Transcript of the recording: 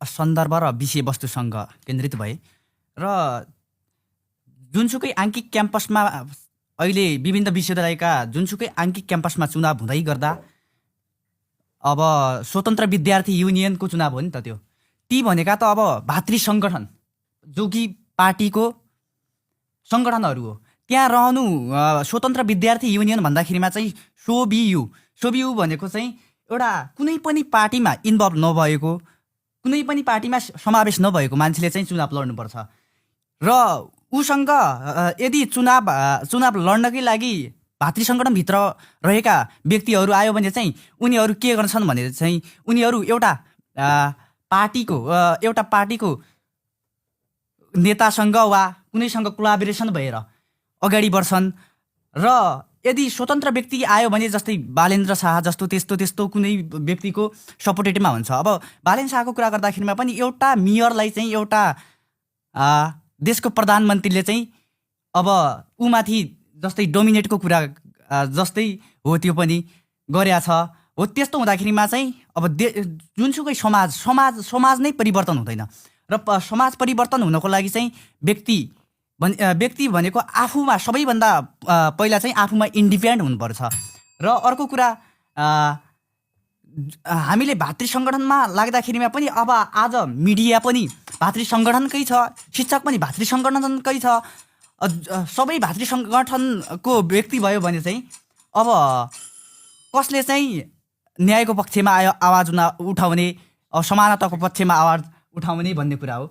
सन्दर्भ र विषयवस्तुसँग केन्द्रित भए र जुनसुकै आङ्किक क्याम्पसमा अहिले विभिन्न विश्वविद्यालयका जुनसुकै आङ्किक क्याम्पसमा चुनाव हुँदै गर्दा अब स्वतन्त्र विद्यार्थी युनियनको चुनाव हो नि त त्यो। ती भनेका त अब भातृ सङ्गठन जो कि पार्टीको सङ्गठनहरू हो। त्यहाँ रहनु स्वतन्त्र विद्यार्थी युनियन भन्दाखेरिमा चाहिँ सोबियु भनेको चाहिँ एउटा कुनै पनि पार्टीमा इन्भल्भ नभएको, कुनै पनि पार्टीमा समावेश नभएको मान्छेले चाहिँ चुनाव लड्नुपर्छ र उसँग यदि चुनाव लड्नकै लागि भातृ सङ्गठनभित्र रहेका व्यक्तिहरू आयो भने चाहिँ उनीहरू के गर्छन् भने चाहिँ उनीहरू एउटा पार्टीको नेतासँग वा कुनैसँग कोलाबोरेसन भएर अगाडि बढ्छन् र यदि स्वतन्त्र व्यक्ति आयो भने जस्तै बालेन्द्र शाह जस्तो त्यस्तो कुनै व्यक्तिको सपोर्टेटिभमा हुन्छ। अब बालेन्द्र शाहको कुरा गर्दाखेरिमा पनि एउटा मेयरलाई चाहिँ एउटा देशको प्रधानमन्त्रीले चाहिँ अब उमाथि जस्तै डोमिनेटको कुरा जस्तै हो त्यो पनि गरेका छ हो। त्यस्तो हुँदाखेरिमा चाहिँ अब जुनसुकै समाज नै परिवर्तन हुँदैन र समाज परिवर्तन हुनको लागि चाहिँ व्यक्ति भनेको आफूमा सबैभन्दा पहिला चाहिँ आफूमा इन्डिपेन्डेन्ट हुनुपर्छ। र अर्को कुरा हामीले भातृ सङ्गठनमा लाग्दाखेरिमा पनि अब आज मिडिया पनि भातृ सङ्गठनकै छ, शिक्षक पनि भातृ सङ्गठनकै छ, सबै भातृ सङ्गठनको व्यक्ति भयो भने चाहिँ अब कसले चाहिँ न्यायको पक्षमा आवाज उठाउने, समानताको पक्षमा आवाज उठाउने भन्ने कुरा हो।